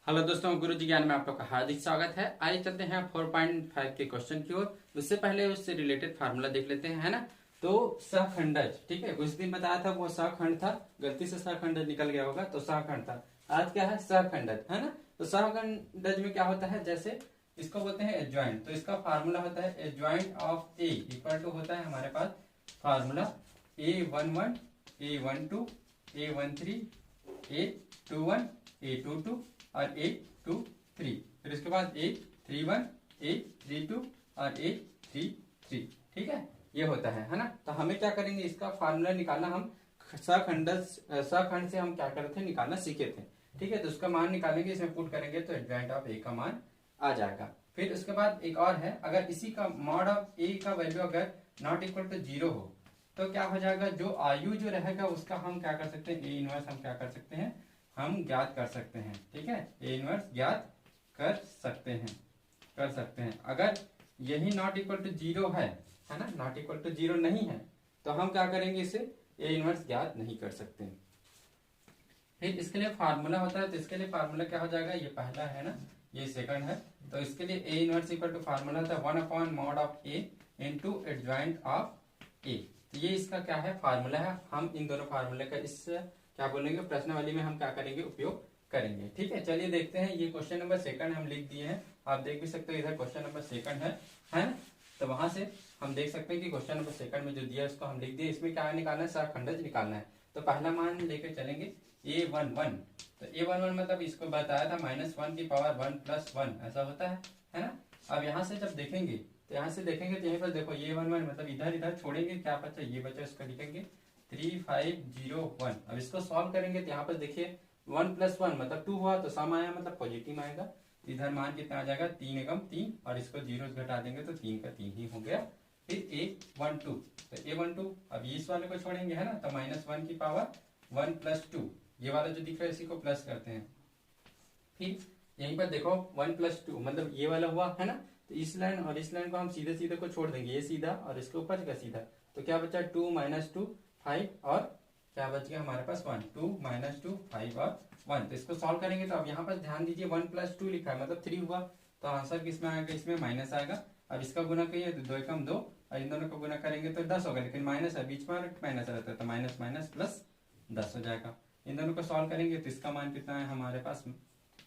Hello दोस्तों, गुरु जी ज्ञान में आप लोग का हार्दिक स्वागत है। आइए चलते हैं 4.5 के क्वेश्चन की ओर। उससे पहले उससे रिलेटेड फार्मूला देख लेते हैं, है ना। तो सहखंडज, ठीक है, उस दिन बताया था वो सहखंड था, गलती से सहखंडज निकल गया होगा तो सहखंड था। आज क्या है, सहखंडज, है ना। तो सहखंडज में क्या होता है, जैसे इसको बोलते हैं एडजॉइंट, तो इसका फार्मूला होता है adjoint of A equal to होता है हमारे पास formula A11 A12 A13 A21 A22 और A23। फिर इसके बाद A31 A32 और A33। ठीक है, ये होता है ना। तो हमें क्या करेंगे, इसका फार्मूला निकालना हम सखंड से हम क्या करते थे, निकालना सीखे थे। ठीक है, तो उसका मान निकालेंगे, इसमें पुट करेंगे तो एडजॉइंट ऑफ ए का मान आ जाएगा। फिर उसके बाद एक और है, अगर इसी का मॉड ऑफ ए का वैल्यू अगर नॉट इक्वल टू 0 हो तो क्या हो जाएगा, जो आयु जो रहेगा उसका हम क्या कर सकते हैं, ए इनवर्स हम क्या कर सकते हैं, हम ज्ञात कर सकते हैं। ठीक है, ए इनवर्स ज्ञात कर सकते हैं, अगर यही नॉट इक्वल टू 0 है ना, नॉट इक्वल टू 0 नहीं है तो हम क्या करेंगे, इसे ए इनवर्स ज्ञात नहीं कर सकते। फिर इसके लिए फार्मूला होता है, तो इसके लिए फार्मूला क्या हो जाएगा, ये पहला है ना, ये सेकंड है, तो इसके लिए A inverse equal to formula होता है 1/mod of A into adjoint of A. तो ये इसका क्या है, फार्मूला है। हम इन दोनों फार्मूले का इस क्या बोलेंगे, प्रश्नावली में हम क्या करेंगे, उपयोग करेंगे। ठीक है, चलिए देखते हैं। ये क्वेश्चन नंबर सेकंड हम लिख दिए हैं, आप देख भी सकते हो, इधर क्वेश्चन नंबर सेकंड है ना। तो वहां से हम देख सकते हैं कि क्वेश्चन नंबर सेकंड में जो दिया है उसको हम लिख दिए। इसमें क्या निकालना है, सहखंडज निकालना है। तो पहला मान लेकर चलेंगे A11। तो A11 मतलब इसको बताया था -1 की पावर 1 + 1 ऐसा होता है ना। अब यहाँ से जब देखेंगे तो यहाँ से देखेंगे तो यहीं पर देखो A11 मतलब इधर इधर छोड़ेंगे, क्या बचा, ये बचा, इसको लिखेंगे 3501। अब इसको सॉल्व करेंगे तो यहाँ पर देखिए 1 + 1 मतलब 2 हुआ, तो सम आया मतलब पॉजिटिव आएगा। इधर मान कितना आ जाएगा, 3 एकम 3, और इसको 0 घटा देंगे तो 3 का 3 ही हो गया। फिर A12, तो A12 अब इस वाले को छोड़ेंगे, है ना, तो -1 की पावर 1 + 2, ये वाला जो दिख रहा है इसी को प्लस करते हैं। फिर यहीं पर देखो 1 + 2 मतलब ये वाला हुआ, है ना। तो इस लाइन और इस लाइन को हम सीधे सीधे को छोड़ देंगे, ये सीधा और इसके ऊपर का सीधा, तो क्या बचा 2 - 2 5, और क्या बच गया हमारे पास 1, 2 - 2 5 और 1। तो इसको सॉल्व करेंगे तो अब यहाँ पर ध्यान दीजिए 1 + 2 लिखा है मतलब 3 हुआ, तो आंसर किसमें आएगा, इसमें माइनस आएगा। अब इसका गुना करिए तो 2 एकम 2, और इन दोनों को गुना करेंगे तो 10 होगा, लेकिन माइनस है बीच में, माइनस रहता है तो माइनस माइनस प्लस 10 हो जाएगा। इन दोनों को सॉल्व करेंगे तो इसका मान कितना है हमारे पास,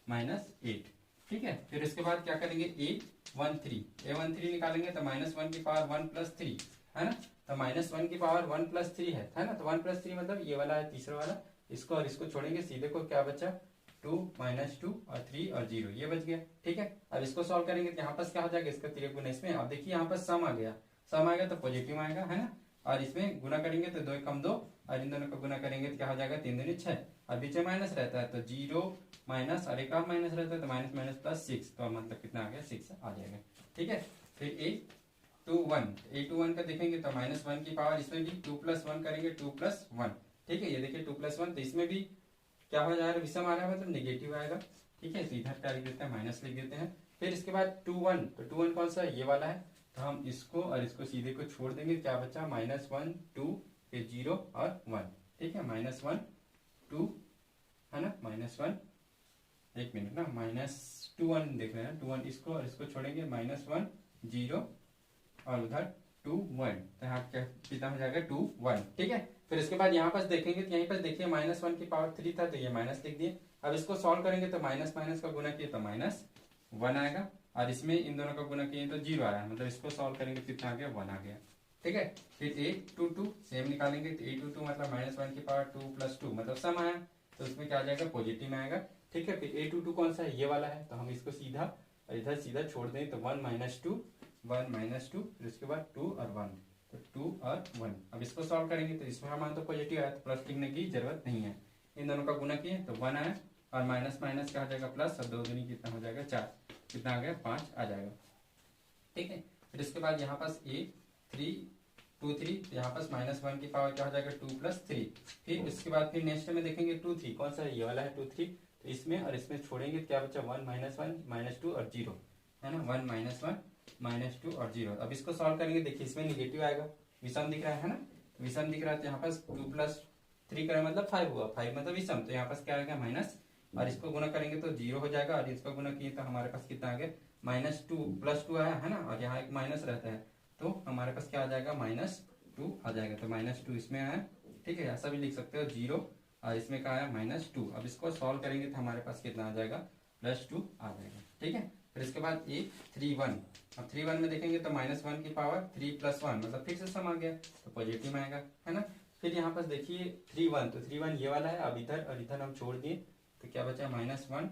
-8। ठीक है, फिर इसके बाद क्या करेंगे, A13 निकालेंगे तो -1 की पावर 1 + 3, है ना। तो -1 की पावर 1 + 3 है ना। तो 1 + 3 मतलब ये वाला है, तीसरा वाला, इसको और इसको छोड़ेंगे, सीधे को क्या बचा, 2 - 2 और 3 और 0, ये बच गया। ठीक है, अब इसको सॉल्व करेंगे तो यहाँ पास क्या हो जाएगा, इसका 3 गुना इसमें। अब देखिए यहाँ पर सम आ गया, सम आएगा तो पॉजिटिव आएगा, है ना। और इसमें गुना करेंगे तो 2 एकम 2, और इन दोनों को गुना करेंगे तो क्या हो जाएगा, 3 दूनी 6, और बीच में माइनस रहता है तो 0 माइनस, और एक और माइनस रहता है तो माइनस माइनस प्लस 6, तो मतलब कितना आ गया, 6 आ जाएगा। ठीक है, फिर A21 का देखेंगे तो -1 की पावर, इसमें भी 2 + 1 करेंगे, 2 + 1। ठीक है, ये देखिए 2 + 1, तो इसमें भी क्या हो जाएगा, विषम आ रहा है मतलब निगेटिव आएगा। ठीक है, तो इधर क्या लिख देते हैं, माइनस लिख देते हैं। फिर इसके बाद 21, तो 21 कौन सा है, ये वाला है, तो हम इसको और इसको सीधे को छोड़ देंगे, क्या बचा, -1 2 फिर 0 और 1। ठीक है, -1 2, है ना, -1, एक मिनट ना, -21 देख रहे हैं, 21, इसको और इसको छोड़ेंगे, -1 0 और उधर 2 1, तो यहाँ क्या कितना हो जाएगा, 2 1। ठीक है, फिर इसके बाद यहाँ पास देखेंगे तो यहीं पर देखिए -1 की पावर 3 था तो ये माइनस लिख दिए। अब इसको सॉल्व करेंगे तो माइनस माइनस का गुना किए तो -1 आएगा, और इसमें इन दोनों का गुना किए तो 0 आया, मतलब इसको सॉल्व करेंगे तो कितना आ गया, 1 आ गया। ठीक है, फिर A22 सेम निकालेंगे तो A22 मतलब -1 की पावर 2 + 2 मतलब सम आया, तो उसमें क्या आ जाएगा, पॉजिटिव में आएगा। ठीक है, फिर A22 कौन सा है, ये वाला है, तो हम इसको सीधा और इधर सीधा छोड़ दें तो 1 - 2 फिर उसके बाद 2 और 1, तो 2 और 1। अब इसको सॉल्व करेंगे तो इसमें मान तो पॉजिटिव आया, तो प्लस लिखने की जरूरत नहीं है। इन दोनों का गुना किए तो 1 आया, और माइनस माइनस क्या हो जाएगा, प्लस, और 2 दूनी कितना हो जाएगा, 4, कितना आ गया, 5 आ जाएगा। ठीक है, फिर इसके बाद यहाँ पास A3 यहाँ पास -1 की पावर क्या हो जाएगा, 2 + 3। फिर इसके बाद फिर नेक्स्ट में देखेंगे 2 3 कौन सा है, ये वाला है 2 3, तो इसमें और इसमें छोड़ेंगे क्या बचा, 1 -1 -2 और 0, है ना, 1 -1 -2 और 0। अब इसको सॉल्व करेंगे, देखिए इसमें निगेटिव आएगा, विषम दिख रहा है ना, विषम दिख रहा है, तो यहाँ पास 2 + 3 करें मतलब 5 हुआ, 5 मतलब विषम, तो यहाँ पास क्या आएगा, और इसको गुना करेंगे तो 0 हो जाएगा, और इसको गुना किए तो हमारे पास कितना आ गया -2 +2 आया है ना, और यहाँ एक माइनस रहता है तो हमारे पास क्या आ जाएगा -2 आ जाएगा। तो -2 इसमें आया, ठीक है, ऐसा भी लिख सकते हो 0 और इसमें क्या आया -2। अब इसको सॉल्व करेंगे तो हमारे पास कितना आ जाएगा +2 आ जाएगा, ठीक है। फिर इसके बाद ये 3 1, अब 3 1 में देखेंगे तो -1 की पावर 3 + 1 मतलब फिर से सम आ गया तो पॉजिटिव आएगा, है ना। फिर यहाँ पर देखिए 3 1, तो 3 1 ये वाला है, अब इधर और इधर हम छोड़ दिए तो क्या बचा -1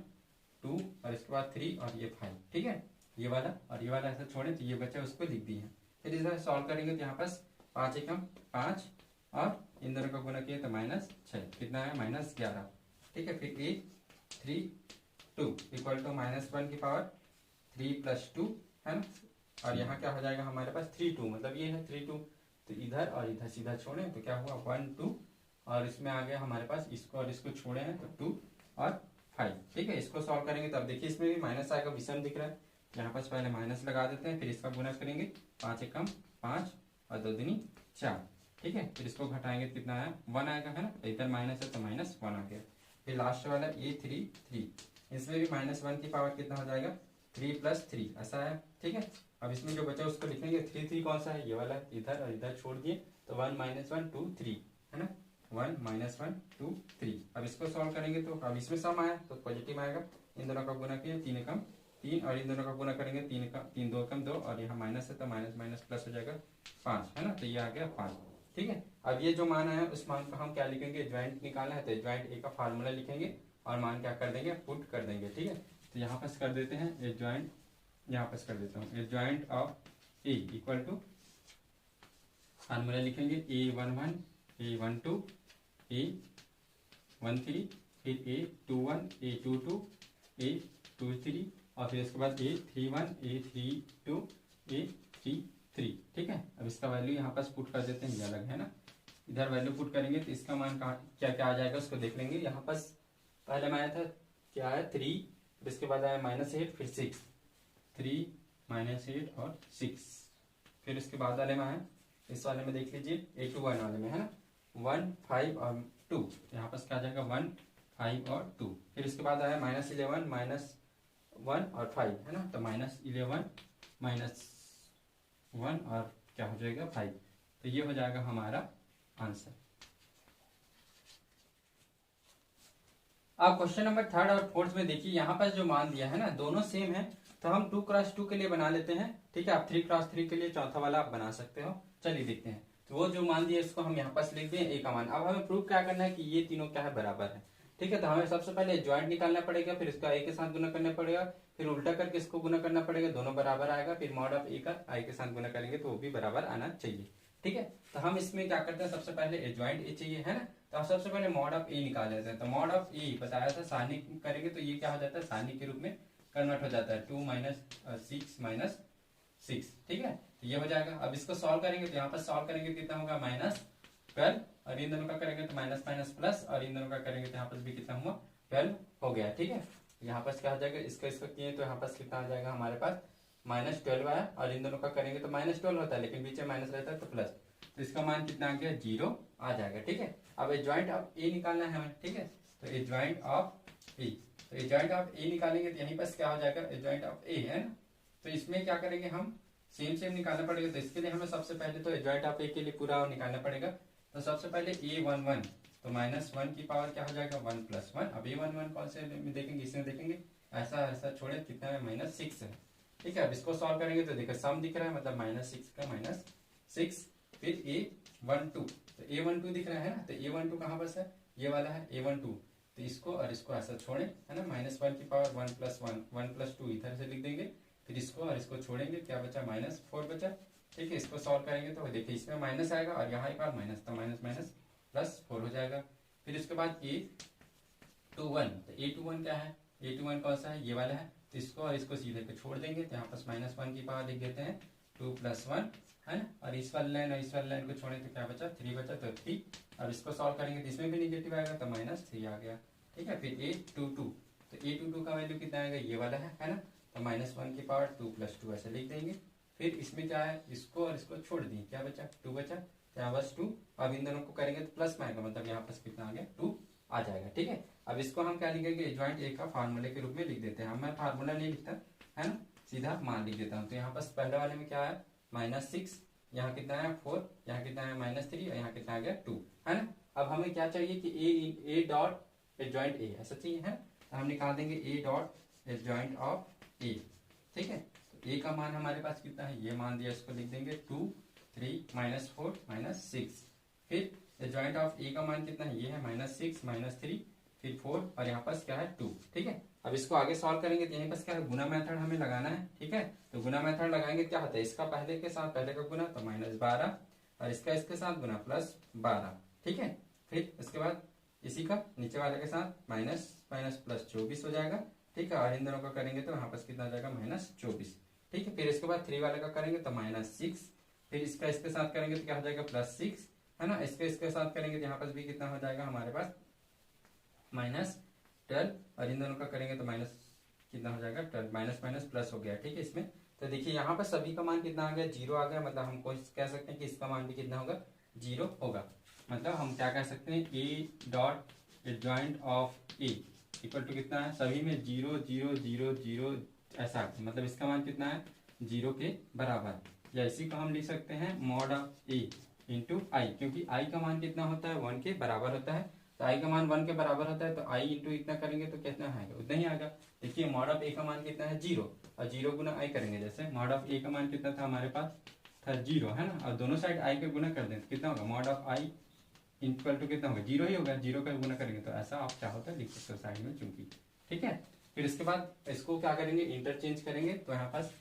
2 और इसके बाद 3 और ये 5, ठीक है, ये वाला और ये वाला ऐसा छोड़े तो ये बचा उसको लिख दिए। फिर इधर सॉल्व करेंगे तो यहाँ पास 5 एकम 5 और इन दोनों का गुना किया तो -6, कितना है -11, ठीक है। फिर 8 3 2 इक्वल टू -1 की पावर 3 + 2 है ना, और यहाँ क्या हो जाएगा हमारे पास 3 2 मतलब ये है 3 2, तो इधर और इधर सीधा छोड़े तो क्या हुआ 1 2 और इसमें आ गया हमारे पास इसको और इसको छोड़े हैं तो 2 और 5, ठीक है। इसको सॉल्व करेंगे तो अब देखिए इसमें भी माइनस आएगा, विषम दिख रहा है, यहाँ पास पहले माइनस लगा देते हैं, फिर इसका गुना करेंगे 5 एकम 5 और 2 दूनी 4, ठीक है। फिर इसको घटाएंगे तो कितना आया 1 आएगा, है ना, इधर माइनस है तो -1 आ गया। फिर लास्ट वाला A3 3, इसमें भी -1 की पावर कितना हो जाएगा 3 + 3 ऐसा है, ठीक है। अब इसमें जो बचा उसको लिखेंगे 3 3 कौन सा है, ये वाला, इधर और इधर छोड़ दिए तो 1 -1 2 3 है ना, 1 -1 2 3। अब इसको सॉल्व करेंगे तो अब इसमें सम आया तो पॉजिटिव आएगा, इन दोनों का गुना किया 3 एकम 3 और इन दोनों का गुना करेंगे 3 2 एकम 2 और यहाँ माइनस है तो माइनस प्लस हो जाएगा 5, है ना, तो ये आ गया 5, ठीक है। अब ये जो मान आया उस मान को हम क्या लिखेंगे, ज्वाइंट निकालना है तो ज्वाइंट ए का फार्मूला लिखेंगे और मान क्या कर देंगे पुट कर देंगे, ठीक है। तो यहाँ पर कर देते हैं ए ज्वाइंट, यहाँ पर कर देता हूँ adjoint of A equal to formula लिखेंगे A11 A12 A13 फिर A21 A22 A23 और फिर इसके बाद A31 A32 A33, ठीक है। अब इसका वैल्यू यहाँ पास पुट कर देते हैं, ये अलग है ना, इधर वैल्यू पुट करेंगे तो इसका मान क्या क्या आ जाएगा उसको देख लेंगे। यहाँ पास पहले में आया था क्या है 3, फिर इसके बाद आया -8 फिर 6, 3 -8 और 6, फिर इसके बाद वाले में आया इस वाले में देख लीजिए A21 वाले में है ना 1 5 और 2, यहाँ पास क्या आ जाएगा 1 5 और 2, फिर इसके बाद आया -11 -1 और 5 है ना, तो -11 -1 और क्या हो जाएगा 5, तो ये हो जाएगा हमारा आंसर। अब क्वेश्चन नंबर 3 और 4 में देखिए यहाँ पर जो मान दिया है ना दोनों सेम है, तो हम 2 × 2 के लिए बना लेते हैं, ठीक है। आप 3 × 3 के लिए चौथा वाला आप बना सकते हो। चलिए देखते हैं, तो वो जो मान दिया इसको हम यहाँ पास लिख दें ए का मान। अब हमें प्रूव क्या करना है कि ये तीनों क्या है बराबर है, ठीक है। तो हमें सबसे पहले ज्वाइंट निकालना पड़ेगा, फिर इसका ए के साथ गुना करना पड़ेगा, फिर उल्टा करके इसको गुना करना पड़ेगा, दोनों बराबर आएगा, फिर मॉड ऑफ ए का आई के साथ गुना करेंगे तो वो भी बराबर आना चाहिए, ठीक है। तो हम इसमें क्या करते हैं, सबसे पहले ए ज्वाइंट ए चाहिए है ना, तो हम सबसे पहले मॉड ऑफ ए निकाल लेते हैं। तो मॉड ऑफ ए बताया था सारणी करेंगे तो ये क्या हो जाता है सारणी के रूप में कन्वर्ट हो जाता है 2 - 6 - 6, ठीक है, तो ये हो जाएगा। अब इसको सॉल्व करेंगे तो यहाँ पर सॉल्व करेंगे तो कितना होगा -12 और इन दोनों का करेंगे तो माइनस माइनस प्लस और इन दोनों का करेंगे तो यहाँ पर भी कितना हुआ 12 हो गया, ठीक है। यहाँ पर क्या हो जाएगा इसका किए तो यहाँ पर कितना आ जाएगा हमारे पास -12 आया और इन दोनों का करेंगे तो -12 होता है लेकिन बीच में माइनस रहता है तो प्लस, तो इसका मान कितना आ गया 0 आ जाएगा, ठीक है। अब ए ज्वाइंट ऑफ ए निकालना है हमें, ठीक है, तो ए ज्वाइंट ऑफ ए, तो ए ज्वाइंट ऑफ ए निकालेंगे तो यहीं पर क्या हो जाएगा ए ज्वाइंट ऑफ ए है ना, तो इसमें क्या करेंगे हम सेम निकालना पड़ेगा। तो इसके लिए हमें सबसे पहले तो ए ज्वाइंट ऑफ ए के लिए पूरा निकालना पड़ेगा। तो सबसे पहले A11 तो -1 की पावर क्या हो जाएगा 1 + 1। अब A11 कौन से में देखेंगे, इसमें देखेंगे ऐसा छोड़े कितना है -6 है, ठीक है। अब इसको सॉल्व करेंगे तो देखो सम दिख रहा है मतलब -6 का -6, फिर A12 तो A12 दिख रहा है ना, तो A12 कहाँ पर है ये वाला है A12, तो इसको और इसको ऐसा छोड़े है ना -1 की पावर 1 + 1 1 + 2 इधर से लिख देंगे, फिर इसको और इसको छोड़ेंगे क्या बचा -4 बचा, ठीक है। इसको सॉल्व करेंगे तो देखिए इसमें माइनस आएगा और यहाँ एक बार माइनस, तो माइनस +4 हो जाएगा। फिर इसके बाद A21 तो A21 क्या है, A21 कौन सा है ये वाला है, तो इसको और इसको सीधे पे छोड़ देंगे तो यहाँ पास -1 की पावर लिख देते हैं 2 + 1 है ना, और इस वाली लाइन और इस वाली लाइन को छोड़े तो क्या बचा 3 बचा, तो 3। अब इसको सॉल्व करेंगे तो इसमें भी निगेटिव आएगा तो -3 आ गया, ठीक है। फिर A22 तो A22 का वैल्यू कितना आएगा ये वाला है ना, तो -1 की पावर 2 + 2 ऐसे लिख देंगे। फिर इसमें क्या है इसको और इसको छोड़ दिए क्या बचा 2 बचा, यहाँ बस 2। अब इन दोनों को करेंगे तो प्लस में आएगा मतलब यहाँ पास कितना आ गया 2 आ जाएगा, ठीक है। अब इसको हम क्या लिखेंगे, एडजॉइंट ए का फार्मूले के रूप में लिख देते हैं। मैं फार्मूला नहीं लिखता है ना, सीधा मान लिख देता हूँ। तो यहाँ पर पहले वाले में क्या है -6, यहाँ कितना है 4, यहाँ कितना है -3 और यहाँ कितना आ गया 2, है ना। अब हमें क्या चाहिए कि ए डॉट एडजॉइंट ए, ऐसा चाहिए है। तो हम निकाल देंगे ए डॉट एडजॉइंट ऑफ ए, ठीक है। तो ए का मान हमारे पास कितना है, ये मान दिया, इसको लिख देंगे 2, 3, -4, -6। फिर एडजॉइंट ऑफ ए का मान कितना है, ये है -6, -3, फिर 4 और यहाँ पास क्या है 2, ठीक है। अब इसको आगे सॉल्व करेंगे तो यहाँ पास क्या है, गुना मेथड हमें लगाना है, ठीक है। तो गुना मेथड लगाएंगे, क्या होता है, इसका पहले के साथ पहले का गुना तो -12 और इसका इसके साथ गुना +12, ठीक है। फिर इसके बाद इसी का नीचे वाले के साथ माइनस +24 हो जाएगा, ठीक है। और इन दोनों का करेंगे तो यहाँ पास कितना आ जाएगा -24, ठीक है। फिर इसके बाद 3 वाले का करेंगे तो -6, फिर इसका इसके साथ करेंगे तो क्या हो जाएगा +6, है ना। इसके साथ करेंगे तो यहाँ पास भी कितना हो जाएगा हमारे पास -12 और इन दोनों का करेंगे तो माइनस कितना हो जाएगा 12, माइनस प्लस हो गया, ठीक है। इसमें तो देखिए यहाँ पर सभी का मान कितना आ गया, 0 आ गया। मतलब हम कह सकते हैं कि इसका मान भी कितना होगा, 0 होगा। मतलब हम क्या कह सकते हैं, A dot adjoint of A equal to कितना है, सभी में 0 0 0 0 ऐसा, मतलब इसका मान कितना है 0 के बराबर। या इसी को हम लिख सकते हैं मॉड ऑफ ए इंटू आई, क्योंकि आई का मान कितना होता है 1 के बराबर होता है। तो आई का मान 1 के बराबर होता है, तो आई इंटू इतना करेंगे तो कितना आएगा, उतना ही आएगा। देखिए मॉड ऑफ ए का मान कितना है 0 और 0 गुना आई करेंगे, जैसे मॉड ऑफ ए का मान कितना था हमारे पास था 0, है ना। और दोनों साइड आई के गुना कर दें तो कितना होगा, mod of I equal to कितना होगा 0 ही होगा, 0 का गुना करेंगे। तो ऐसा आप क्या होता है लिख सकते हो साइड में चूंकि, ठीक है। फिर इसके बाद इसको क्या करेंगे, इंटरचेंज करेंगे। तो यहाँ पास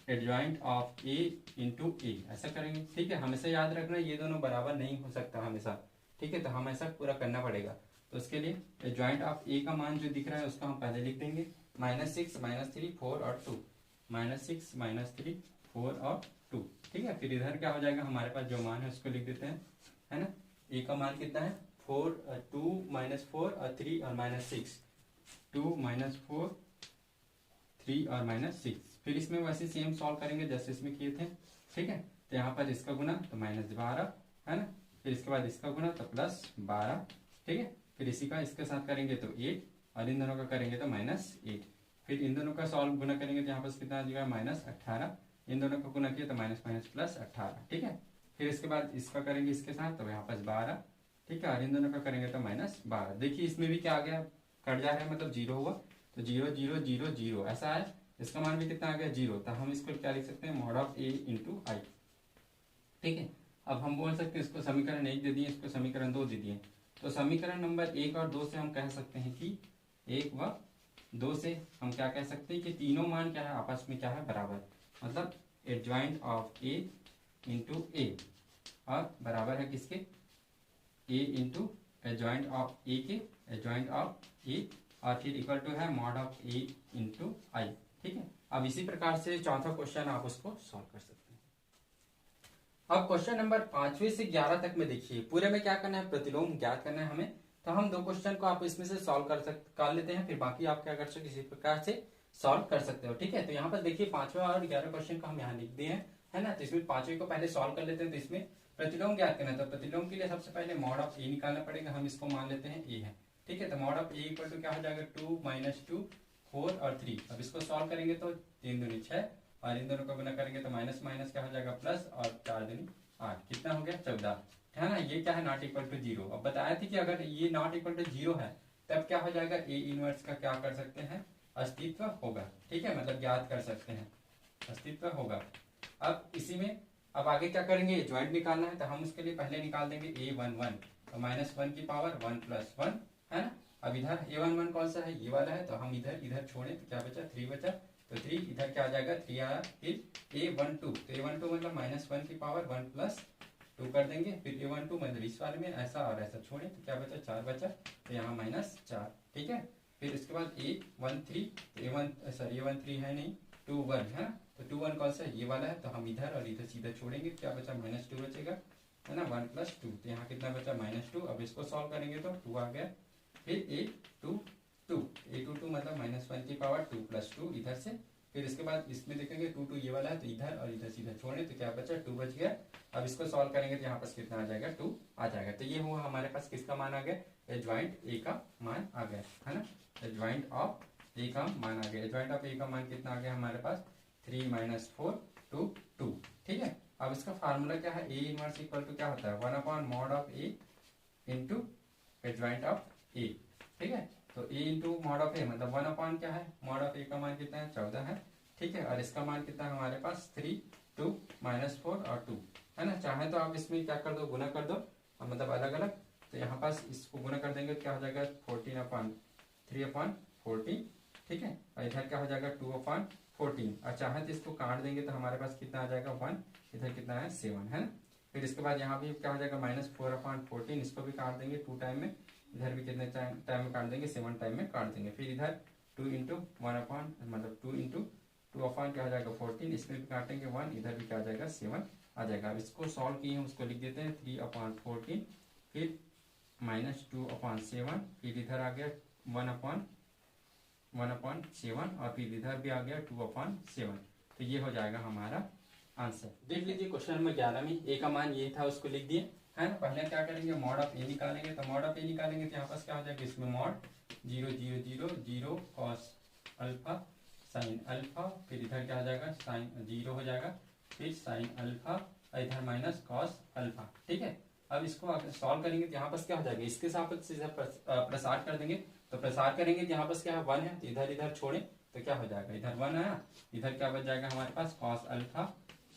एडजॉइंट ऑफ ए इंटू ए ऐसा करेंगे, ठीक है। हमेशा याद रखना ये दोनों बराबर नहीं हो सकता हमेशा, ठीक है। तो हम ऐसा पूरा करना पड़ेगा। तो उसके लिए एडजॉइंट ऑफ ए का मान जो दिख रहा है उसका हम पहले लिख देंगे -6, -3, 4 और 2, -6, -3, 4 और 2, ठीक है। फिर इधर क्या हो जाएगा, हमारे पास जो मान है उसको लिख देते हैं, है ना। ए का मान कितना है 4, 2, -4 और 3 और -6, 2, -4, 3 और -6। फिर इसमें वैसे सेम सॉल्व करेंगे जैसे इसमें किए थे, ठीक है। तो यहाँ पर इसका गुना तो -12, है ना। फिर इसके बाद इसका गुना तो +12, ठीक है। फिर इसी का इसके साथ करेंगे तो 8 और इन दोनों का करेंगे तो -8। फिर इन दोनों का सॉल्व गुना करेंगे तो यहाँ पर कितना आ जाएगा -18, इन दोनों का गुना किया तो -+18, ठीक है। फिर इसके बाद इसका करेंगे इसके साथ तो यहाँ पर 12, ठीक है। और इन दोनों का करेंगे तो -12। देखिए इसमें भी क्या आ गया, कट जा रहा है, मतलब 0 हुआ। तो 0 0 0 0 ऐसा है। इसका मान भी कितना आ गया 0। तो हम इसको क्या लिख सकते हैं, मॉड ऑफ ए इंटू आई, ठीक है। अब हम बोल सकते हैं इसको समीकरण 1 दे दिए, इसको समीकरण 2 दे दिए। तो समीकरण नंबर 1 और 2 से हम कह सकते हैं कि 1 व 2 से हम क्या कह सकते हैं कि तीनों मान क्या है आपस में क्या है बराबर, मतलब एडजॉइंट ऑफ ए इंटू ए और बराबर है किसके, ए इंटू एडजॉइंट ऑफ ए के एडजॉइंट ऑफ ए और फिर इक्वल टू है मॉड ऑफ ए इंटू आई, ठीक है। अब इसी प्रकार से चौथा क्वेश्चन आप उसको सॉल्व कर सकते हैं। अब क्वेश्चन नंबर 5वें से 11 तक में देखिए, पूरे में क्या करना है, प्रतिलोम ज्ञात करना है हमें। तो हम 2 क्वेश्चन को आप इसमें से सॉल्व कर लेते हैं, फिर बाकी आप क्या कर सकते हो इसी प्रकार से सॉल्व कर सकते हो, ठीक है। तो यहाँ पर देखिए 5वां और 11 क्वेश्चन को हम यहाँ लिख दिए हैं, है ना। तो इसमें 5वें को पहले सॉल्व कर लेते हैं। तो इसमें प्रतिलोम ज्ञात करना है, तो प्रतिलोम के लिए सबसे पहले मॉड ऑफ ए निकालना पड़ेगा। हम इसको मान लेते हैं ए है, ठीक है। तो mod of A equal to क्या हो जाएगा 2 -2 4 और 3। अब इसको सॉल्व करेंगे तो 3 दूनी 6 और इन दोनों को गुना करेंगे तो माइनस माइनस क्या हो जाएगा प्लस और 4 दूनी 8, कितना हो गया 14, है ना। ये क्या है नॉट इक्वल टू 0। अब बताया थी कि अगर ये नॉट इक्वल टू 0 है तब क्या हो जाएगा, ए इनवर्स का क्या कर सकते हैं, अस्तित्व होगा, ठीक है। मतलब ज्ञात कर सकते हैं, अस्तित्व होगा। अब इसी में अब आगे क्या करेंगे, ज्वाइंट निकालना है। तो हम उसके लिए पहले निकाल देंगे a11, तो -1 की पावर 1 + 1, है ना। अब इधर a11 कौन सा है, ये वाला है। तो हम इधर छोड़े तो क्या बचा 3 बचा। तो 3 इधर क्या आ जाएगा 3 आया। फिर a12, तो a12 मतलब -1 की पावर 1 + 2 कर देंगे। फिर a12 मतलब इस वाले में ऐसा और ऐसा छोड़े तो क्या बचा 4 बचा। तो यहाँ -4, ठीक है। फिर इसके बाद a13, a13 है नहीं 21, है ना। तो 21 कौन सा ये वाला है। तो हम इधर और इधर सीधा छोड़ेंगे, क्या बचा -2 बचेगा, है ना। 1 + 2, तो यहाँ कितना बचा -2। अब इसको सॉल्व करेंगे तो 2 आ गया। फिर a22 मतलब -1 की पावर 2 + 2 इधर से फिर इसके बाद इसमें देखेंगे 2 2 ये वाला है तो इधर और इधर सीधा छोड़े तो क्या बचा 2 बच गया। अब इसको सॉल्व करेंगे तो यहाँ पास कितना आ जाएगा 2 आ जाएगा। तो ये हुआ हमारे पास किसका मान आ गया एडजॉइंट ए का मान आ गया है ना। एडजॉइंट ऑफ ए का मान आ गया। एडजॉइंट ऑफ ए का मान कितना आ गया हमारे पास 3 - 4 2 2। ठीक है। अब इसका फार्मूला क्या है ए इनवर्स इक्वल टू क्या होता है 1/mod of A into adjoint of A. ठीक है। तो A into mod of A मतलब 1 क्या है मॉड ऑफ ए का मान कितना है 14 है। ठीक है। और इसका मान कितना है हमारे पास 3 2 -4 और 2 है ना। चाहे तो आप इसमें क्या कर दो गुना कर दो मतलब अलग अलग। तो यहाँ पास इसको गुना कर देंगे क्या हो जाएगा 14/3/14। ठीक है। और इधर क्या हो जाएगा 2/14 और चाहे तो इसको काट देंगे तो हमारे पास कितना आ जाएगा 1 इधर कितना है 7 है ना। फिर इसके बाद यहाँ भी क्या हो जाएगा -4/14 इसको भी काट देंगे 2 टाइम में। इधर भी कितने टाइम में काट देंगे 7 टाइम में काट देंगे। फिर इधर 2 इंटू 1 मतलब 2 इंटू 2 क्या हो जाएगा 14 इसमें भी काटेंगे 1 इधर भी क्या आ जाएगा 7 आ जाएगा। अब इसको सॉल्व किए हैं उसको लिख देते हैं 3/14 फिर -2/7 फिर इधर आ गया 1/7 और फिर इधर भी आ गया 2/7। तो ये हो जाएगा हमारा आंसर। देख लीजिए क्वेश्चन नंबर 11 में ए का मान ये था उसको लिख दिए है ना। पहले क्या करेंगे मॉड ऑफ ए निकालेंगे। तो मॉड ऑफ ए निकालेंगे तो यहाँ पास क्या हो जाएगा इसमें mod 0 0 0 0 cos alpha sine alpha फिर इधर क्या हो जाएगा साइन 0 हो जाएगा फिर साइन अल्फा और इधर माइनस cos अल्फा। ठीक है। अब इसको सॉल्व करेंगे तो यहाँ पास क्या हो जाएगा इसके सापेक्ष सीधा प्रसार कर देंगे। तो प्रसार करेंगे तो यहाँ पास क्या है 1 है तो इधर इधर छोड़े तो क्या हो जाएगा इधर 1 आया इधर क्या बच जाएगा हमारे पास cos अल्फा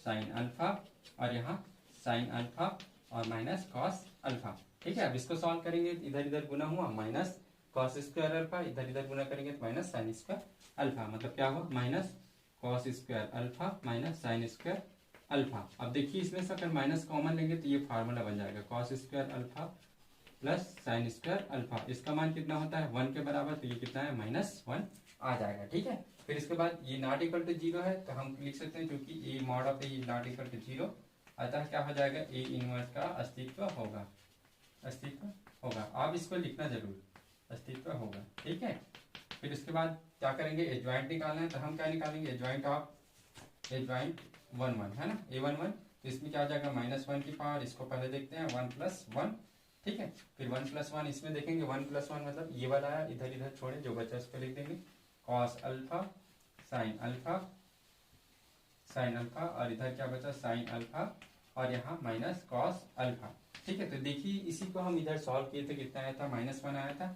साइन अल्फा और यहाँ साइन अल्फा और माइनस cos अल्फा। ठीक है। अब इसको सॉल्व करेंगे इधर इधर गुना हुआ माइनस cos स्क्वायर अल्फा इधर इधर गुना करेंगे तो माइनस साइन स्क्वायर अल्फा मतलब क्या हुआ minus cos square alpha minus sine square alpha. अब देखिए इसमें से अगर माइनस कॉमन लेंगे तो ये फार्मूला बन जाएगा cos square alpha plus sine square alpha. इसका मान कितना होता है 1 के बराबर तो ये कितना है -1 आ जाएगा। ठीक है। फिर इसके बाद ये नॉट इक्वल टू 0 है तो हम लिख सकते हैं क्योंकि A mod of A not equal to 0 अतः क्या हो जाएगा ए इनवर्स का अस्तित्व होगा। आप इसको लिखना जरूर अस्तित्व होगा। ठीक है। फिर इसके बाद क्या करेंगे एडजॉइंट निकालना है तो हम क्या निकालेंगे एडजॉइंट 1 1 है ना a1 तो इसमें क्या आ जाएगा -1 की पावर इसको पहले देखते हैं 1 + 1। ठीक है। फिर 1 + 1 इसमें देखेंगे 1 + 1 मतलब ये वाला है इधर इधर छोड़े जो बचा उसको लिख देंगे cos अल्फा साइन अल्फा और इधर क्या बचा साइन अल्फा और यहाँ माइनस cos अल्फा। ठीक है। तो देखिए इसी को हम इधर सॉल्व किए थे कितना आया था -1 आया था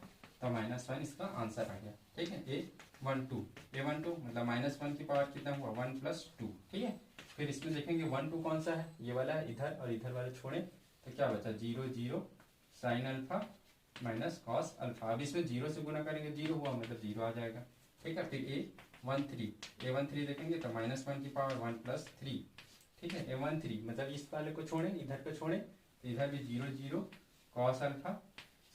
तो -1 इसका आंसर आ गया। ठीक है। a12 मतलब -1 की पावर कितना हुआ 1 + 2। ठीक है। फिर इसमें देखेंगे 1 2 कौन सा है ये वाला है इधर और इधर वाले छोड़े तो क्या बचा 0 0 sine alpha minus cos alpha. अब इसमें 0 से गुना करेंगे 0 हुआ मतलब 0 आ जाएगा। ठीक है। फिर a13 देखेंगे तो -1 की पावर 1 + 3। ठीक है। a13 मतलब इस वाले को छोड़े इधर को छोड़े तो इधर भी 0 0 cos अल्फा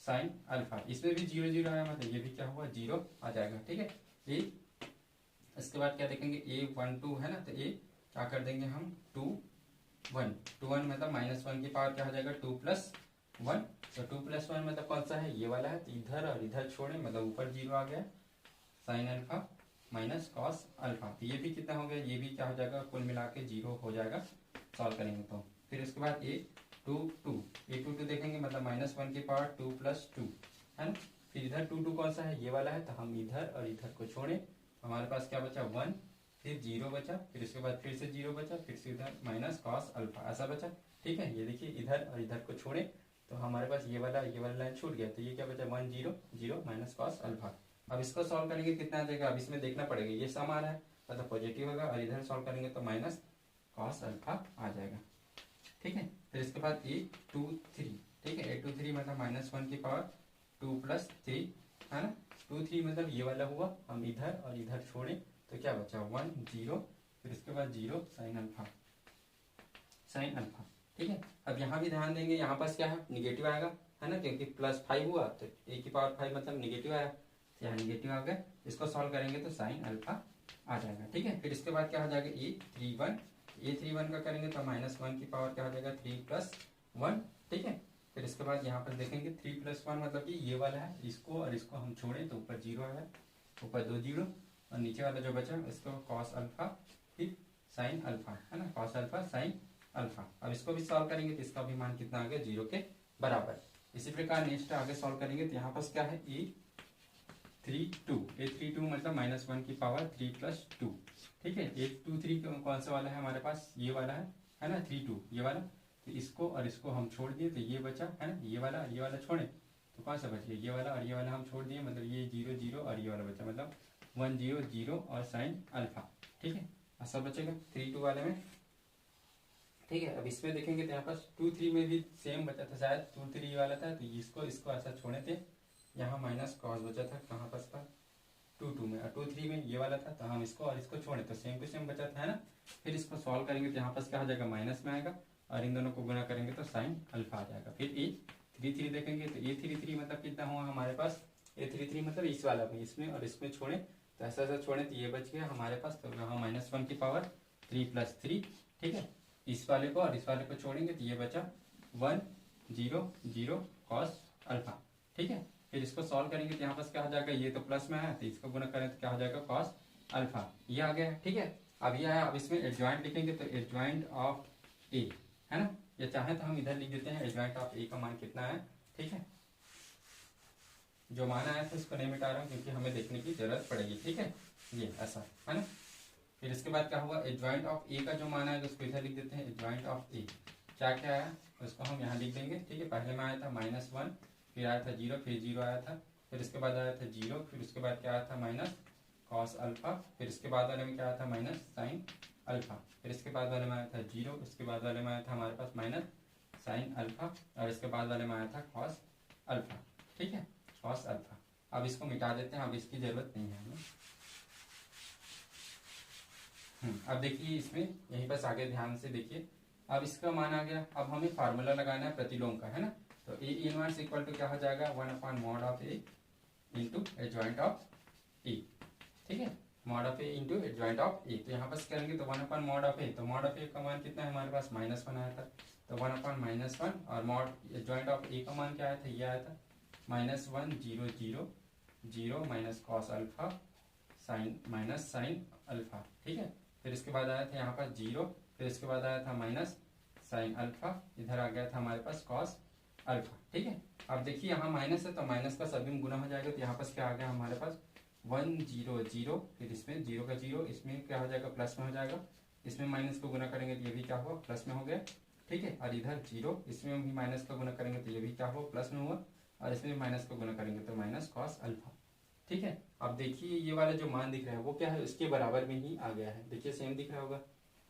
साइन अल्फा इसमें भी 0 0 आया मतलब ये भी क्या हुआ 0 आ जाएगा। ठीक है। ये इसके बाद क्या देखेंगे a12 है ना तो a क्या कर देंगे हम 2 1 मतलब -1 की पावर क्या हो जाएगा 2 + 1 तो 2 + 1 मतलब कौन सा है ये वाला है तो इधर और इधर छोड़े मतलब ऊपर 0 आ गया sine alpha minus cos alpha. तो ये भी कितना हो गया ये भी क्या हो जाएगा कुल मिला के 0 हो जाएगा सॉल्व करेंगे तो। फिर इसके बाद a22 देखेंगे मतलब -1 की पावर 2 + 2 है ना। फिर इधर 2 2 कौन सा है ये वाला है तो हम इधर और इधर को छोड़े हमारे पास क्या बचा 1 फिर 0 बचा फिर इसके बाद फिर से 0 बचा फिर से इधर माइनस cos अल्फा ऐसा बचा। ठीक है। ये देखिए इधर और इधर को छोड़े तो हमारे पास ये वाला लाइन छूट गया तो ये क्या बचा 1 0 0 माइनस cos अल्फा। अब इसको सॉल्व करेंगे कितना आ जाएगा अब इसमें देखना पड़ेगा ये सम आ रहा है मतलब पॉजिटिव होगा और इधर सॉल्व करेंगे तो माइनस cos अल्फा आ जाएगा। ठीक है। फिर इसके बाद a23 ठीक है a23 मतलब -1 की पावर 2 + 3 है ना 2 3 मतलब ये वाला हुआ हम इधर और इधर छोड़े तो क्या बचा 1 0 फिर इसके बाद 0 साइन अल्फा। ठीक है। अब यहाँ भी ध्यान देंगे यहाँ पास क्या है निगेटिव आएगा है ना क्योंकि +5 हुआ तो a की पावर 5 मतलब निगेटिव आया तो यहाँ निगेटिव आ गया। इसको सॉल्व करेंगे तो साइन अल्फा आ जाएगा। ठीक है। फिर इसके बाद क्या हो जाएगा a31 का करेंगे तो -1 की पावर क्या हो जाएगा 3 + 1। ठीक है। फिर इसके बाद यहाँ पर देखेंगे 3 + 1 मतलब कि ये वाला है इसको और इसको हम छोड़ें तो ऊपर 0 है ऊपर 2 0 और नीचे वाला जो बचा इसको कॉस अल्फा फिर साइन अल्फा, है ना, कॉस अल्फा साइन अल्फा। अब इसको भी सॉल्व करेंगे तो इसका भी मान कितना आ गया, 0 के बराबर। इसी प्रकार नेक्स्ट आगे सॉल्व करेंगे तो यहाँ पास क्या है, a32 मतलब -1 की पावर 3 + 2, ठीक है। 823 कौन सा वाला है हमारे पास, ये वाला है ना, 32 ये वाला। तो इसको और इसको हम छोड़ दिए तो ये बचा, है ना, ये वाला और ये वाला छोड़े तो कौन सा बच गया, ये वाला और ये वाला हम छोड़ दिए, मतलब ये 0 0 और ये वाला बचा, मतलब 1 0 0 और साइन अल्फा, ठीक है। और सब बचेगा 3 2 वाले में, ठीक है। अब इसमें देखेंगे तो यहाँ पास 2 3 में भी सेम बचा था, शायद 2 3 वाला था, तो इसको ऐसा छोड़े थे, यहाँ माइनस कॉस बचा था कहाँ पास था, 2 2 में, और 2 3 में ये वाला था, तो हम इसको और इसको छोड़े तो सेम टू सेम बचा था, है ना। फिर इसको सॉल्व करेंगे तो यहाँ पास क्या हो जाएगा, माइनस में आएगा, और इन दोनों को गुना करेंगे तो साइन अल्फा आ जाएगा। फिर a33 देखेंगे तो a33 मतलब कितना हुआ हमारे पास, a33 मतलब इस वाला में, इसमें और इसमें छोड़े तो ऐसा छोड़े तो ये बच गया हमारे पास, तो यहाँ -1 की पावर 3 + 3, ठीक है। इस वाले को और इस वाले को छोड़ेंगे तो ये बचा 1 0 0 कॉस अल्फा, ठीक है। फिर इसको सॉल्व करेंगे तो यहाँ पास क्या हो जाएगा, ये तो प्लस में आया तो इसको गुना करें तो क्या हो जाएगा, कॉस अल्फा, ये आ गया, ठीक है। अब ये आया, अब इसमें एडजॉइंट लिखेंगे तो एडजॉइंट ऑफ ए, है ना, या चाहे तो हम इधर लिख देते हैं एडजॉइंट ऑफ ए का मान कितना है, ठीक है। जो मान आया था इसको नहीं मिटा रहा हूँ क्योंकि हमें देखने की जरूरत पड़ेगी, ठीक है, ये ऐसा, है ना। फिर इसके बाद क्या हुआ, एडजॉइंट ऑफ ए का जो मान आएगा उसको इधर लिख देते हैं, एडजॉइंट ऑफ ए क्या क्या आया उसको हम यहाँ लिख देंगे, ठीक है। पहले में आया था -1, फिर आया था 0, फिर 0 आया था, फिर इसके बाद आया था 0, फिर उसके बाद क्या आया था माइनस कॉस अल्फा, फिर इसके बाद वाले में क्या आया था माइनस साइन अल्फा, फिर इसके बाद वाले में आया था 0, उसके बाद वाले में आया था हमारे पास माइनस साइन अल्फा, और इसके बाद वाले में आया था कॉस अल्फा, ठीक है, कॉस अल्फा। अब इसको मिटा देते हैं, अब इसकी जरूरत नहीं है हमें। अब देखिए इसमें यहीं पर आगे ध्यान से देखिए, अब इसका मान आ गया। अब हमें फार्मूला लगाना है प्रतिलोम का, है ना। तो ए इनवर्स इक्वल टू क्या हो जाएगा, 1/mod of A into adjoint of A, ठीक है, mod of A into adjoint of A. तो यहाँ पर करेंगे तो 1/mod ऑफ ए, तो मॉड ऑफ ए का मान कितना है हमारे पास, -1 आया था, तो 1/-1, और मॉड एडजॉइंट ऑफ ए का मान क्या आया था, ये आया था -1 0 0 0 minus cos alpha sign minus sine alpha, ठीक है। फिर इसके बाद आया था यहाँ पर 0, फिर इसके बाद आया था माइनस साइन अल्फा, इधर आ गया था हमारे पास कॉस अल्फा, ठीक है। अब देखिए यहाँ माइनस है तो माइनस का सभी में गुना हो जाएगा, तो यहाँ पास क्या आ गया हमारे पास 1 0 0, फिर इसमें 0 का 0, इसमें क्या हो जाएगा प्लस में हो जाएगा, इसमें माइनस को गुना करेंगे तो ये भी क्या हुआ, प्लस में हो गया, ठीक है। और इधर 0, इसमें भी माइनस का गुना करेंगे तो ये भी क्या हुआ, प्लस में हुआ, और इसमें माइनस को गुना करेंगे तो माइनस कॉस अल्फा, ठीक है। अब देखिए ये वाला जो मान दिख रहा है वो क्या है, उसके बराबर में ही आ गया है, देखिए सेम दिख रहा होगा,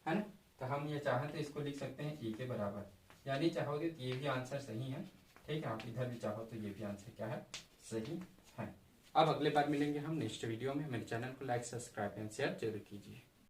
है ना। तो हम ये चाहें तो इसको लिख सकते हैं ए के बराबर, यानी चाहोगे तो ये भी आंसर सही है, ठीक है। आप इधर भी चाहो तो ये भी आंसर क्या है, सही है। अब अगले बार मिलेंगे हम नेक्स्ट वीडियो में। मेरे चैनल को लाइक सब्सक्राइब एंड शेयर जरूर कीजिए।